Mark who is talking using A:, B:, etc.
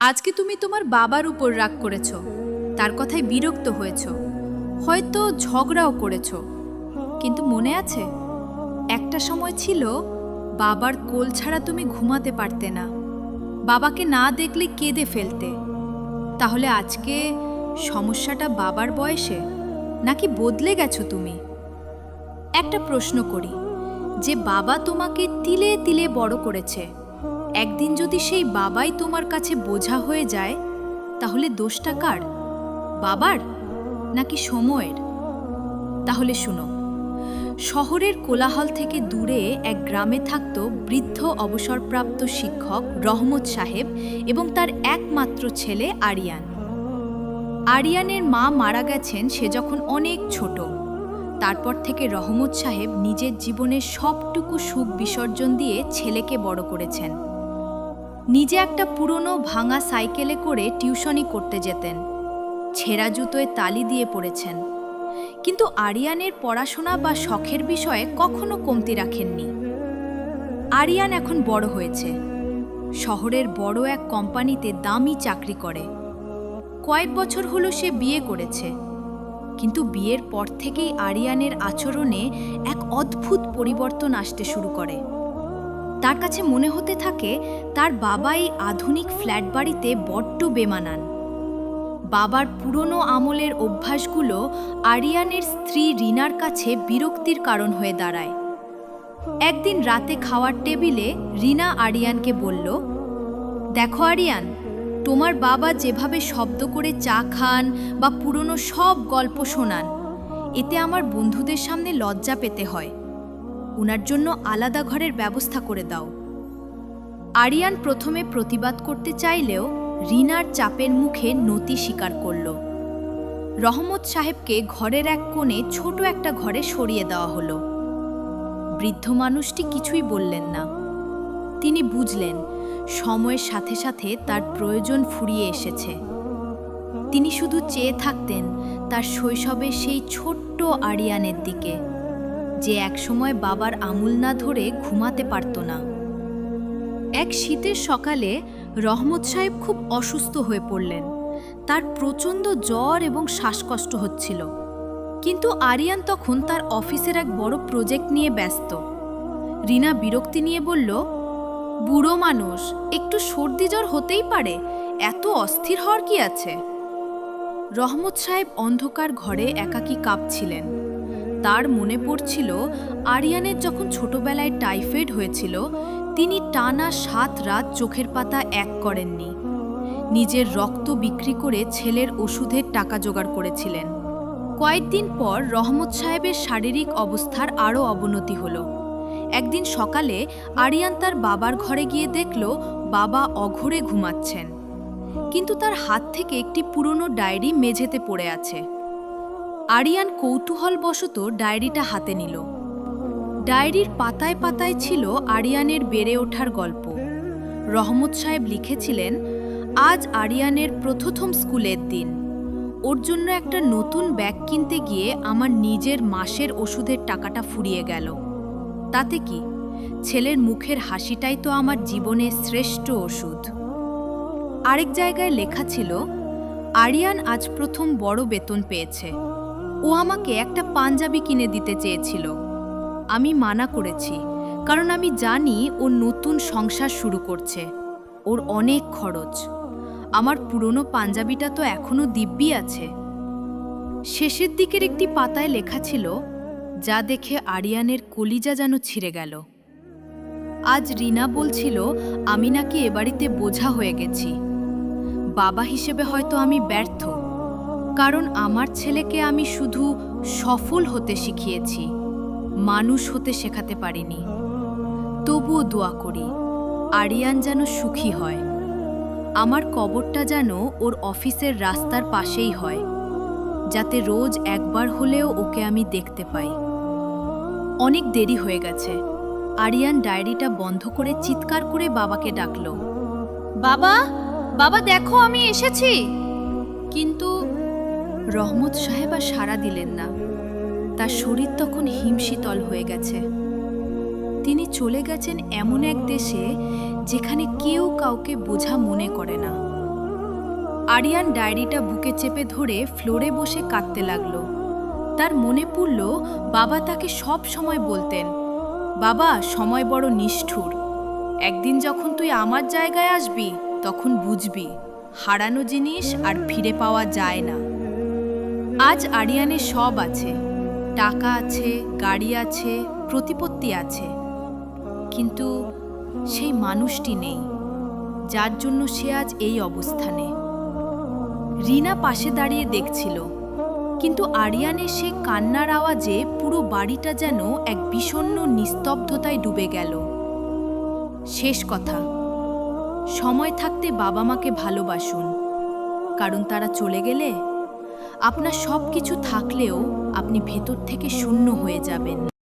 A: আজকে তুমি তোমার বাবার উপর রাগ করেছ, তার কথায় বিরক্ত হয়েছ, হয়তো ঝগড়াও করেছ। কিন্তু মনে আছে, একটা সময় ছিল বাবার কোল ছাড়া তুমি ঘুমাতে পারতে না, বাবাকে না দেখলে কেঁদে ফেলতে। তাহলে আজকে সমস্যাটা বাবার বয়সে, নাকি বদলে গেছো তুমি? একটা প্রশ্ন করি, যে বাবা তোমাকে তিলে তিলে বড় করেছে, একদিন যদি সেই বাবাই তোমার কাছে বোঝা হয়ে যায়, তাহলে দোষটা কার? বাবার নাকি সময়ের? তাহলে শুনো, শহরের কোলাহল থেকে দূরে এক গ্রামে থাকত বৃদ্ধ অবসরপ্রাপ্ত শিক্ষক রহমত সাহেব এবং তার একমাত্র ছেলে আরিয়ান। আরিয়ানের মা মারা গেছেন সে যখন অনেক ছোট। তারপর থেকে রহমত সাহেব নিজের জীবনের সবটুকু সুখ বিসর্জন দিয়ে ছেলেকে বড় করেছেন। নিজে একটা পুরনো ভাঙা সাইকেলে করে টিউশনি করতে যেতেন, ছেঁড়া জুতোয় তালি দিয়ে পড়েছেন। কিন্তু আরিয়ানের পড়াশোনা বা শখের বিষয়ে কখনো কমতি রাখেননি। আরিয়ান এখন বড় হয়েছে, শহরের বড় এক কোম্পানিতে দামি চাকরি করে। কয়েক বছর হলো সে বিয়ে করেছে, কিন্তু বিয়ের পর থেকেই আরিয়ানের আচরণে এক অদ্ভুত পরিবর্তন আসতে শুরু করে। তার কাছে মনে হতে থাকে তার বাবা এই আধুনিক ফ্ল্যাট বাড়িতে বড্ড বেমানান। বাবার পুরনো আমলের অভ্যাসগুলো আরিয়ানের স্ত্রী রিনার কাছে বিরক্তির কারণ হয়ে দাঁড়ায়। একদিন রাতে খাওয়ার টেবিলে রিনা আরিয়ানকে বলল, দেখো আরিয়ান, তোমার বাবা যেভাবে শব্দ করে চা খান বা পুরনো সব গল্প শোনান, এতে আমার বন্ধুদের সামনে লজ্জা পেতে হয়। উনার জন্য আলাদা ঘরের ব্যবস্থা করে দাও। আরিয়ান প্রথমে প্রতিবাদ করতে চাইলেও রিনার চাপের মুখে নতি স্বীকার করল। রহমত সাহেবকে ঘরের এক কোণে ছোট একটা ঘরে সরিয়ে দেওয়া হলো। বৃদ্ধ মানুষটি কিছুই বললেন না। তিনি বুঝলেন সময়ের সাথে সাথে তার প্রয়োজন ফুরিয়ে এসেছে। তিনি শুধু চেয়ে থাকতেন তার শৈশবের সেই ছোট্ট আরিয়ানের দিকে, যে একসময় বাবার আঙুল না ধরে ঘুমাতে পারত না। এক শীতের সকালে রহমত সাহেব খুব অসুস্থ হয়ে পড়লেন। তার প্রচণ্ড জ্বর এবং শ্বাসকষ্ট হচ্ছিল। কিন্তু আরিয়ান তখন তার অফিসের এক বড় প্রজেক্ট নিয়ে ব্যস্ত। রিনা বিরক্তি নিয়ে বলল, বুড়ো মানুষ, একটু সর্দি জ্বর হতেই পারে, এত অস্থির হওয়ার কি আছে? রহমত সাহেব অন্ধকার ঘরে একাকী কাঁপছিলেন। তার মনে পড়ছিল আরিয়ানের যখন ছোটবেলায় টাইফয়েড হয়েছিল, তিনি টানা 7 রাত চোখের পাতা এক করেননি। নিজের রক্ত বিক্রি করে ছেলের ওষুধের টাকা জোগাড় করেছিলেন। কয়েকদিন পর রহমত সাহেবের শারীরিক অবস্থার আরও অবনতি হলো। একদিন সকালে আরিয়ান তার বাবার ঘরে গিয়ে দেখল বাবা অঘোরে ঘুমাচ্ছেন, কিন্তু তার হাত থেকে একটি পুরনো ডায়েরি মেঝেতে পড়ে আছে। আরিয়ান কৌতূহলবশত ডায়েরিটা হাতে নিল। ডায়েরির পাতায় পাতায় ছিল আরিয়ানের বেড়ে ওঠার গল্প। রহমত সাহেব লিখেছিলেন, আজ আরিয়ানের প্রথম স্কুলের দিন। ওর জন্য একটা নতুন ব্যাগ কিনতে গিয়ে আমার নিজের মাসের ওষুধের টাকাটা ফুরিয়ে গেল। তাতে কি, ছেলের মুখের হাসিটাই তো আমার জীবনের শ্রেষ্ঠ ওষুধ। আরেক জায়গায় লেখা ছিল, আরিয়ান আজ প্রথম বড় বেতন পেয়েছে। ও আমাকে একটা পাঞ্জাবি কিনে দিতে চেয়েছিল। আমি মানা করেছি, কারণ আমি জানি ও নতুন সংসার শুরু করছে, ওর অনেক খরচ। আমার পুরনো পাঞ্জাবিটা তো এখনো দিব্যি আছে। শেষের দিকের একটি পাতায় লেখা ছিল, যা দেখে আরিয়ানের কলিজা যেন ছিঁড়ে গেল। আজ রিনা বলছিল আমি নাকি এ বাড়িতে বোঝা হয়ে গেছি। বাবা হিসেবে হয়তো আমি ব্যর্থ, কারণ আমার ছেলেকে আমি শুধু সফল হতে শিখিয়েছি, মানুষ হতে শেখাতে পারিনি। তবুও দোয়া করি আরিয়ান যেন সুখী হয়। আমার কবরটা যেন ওর অফিসের রাস্তার পাশেই হয়, যাতে রোজ একবার হলেও ওকে আমি দেখতে পাই। অনেক দেরি হয়ে গেছে। আরিয়ান ডায়েরিটা বন্ধ করে চিৎকার করে বাবাকে ডাকল, বাবা, বাবা দেখো আমি এসেছি। কিন্তু রহমত সাহেব আর সাড়া দিলেন না। তার শরীর তখন হিমশীতল হয়ে গেছে। তিনি চলে গেছেন এমন এক দেশে যেখানে কেউ কাউকে বোঝা মনে করে না। আরিয়ান ডায়েরিটা বুকে চেপে ধরে ফ্লোরে বসে কাঁদতে লাগলো। তার মনে পড়ল বাবা তাকে সব সময় বলতেন, বাবা, সময় বড় নিষ্ঠুর। একদিন যখন তুই আমার জায়গায় আসবি তখন বুঝবি হারানো জিনিস আর ফিরে পাওয়া যায় না। আজ আরিয়ানের সব আছে, টাকা আছে, গাড়ি আছে, প্রতিপত্তি আছে, কিন্তু সেই মানুষটি নেই যার জন্য সে আজ এই অবস্থানে। রিনা পাশে দাঁড়িয়ে দেখছিল, কিন্তু আরিয়ানের সে কান্নার আওয়াজে পুরো বাড়িটা যেন এক বিষণ্ণ নিস্তব্ধতায় ডুবে গেল। শেষ কথা, সময় থাকতে বাবা মাকে ভালোবাসুন, কারণ তারা চলে গেলে আপনার সব কিছু থাকলেও আপনি ভেতর থেকে শূন্য হয়ে যাবেন।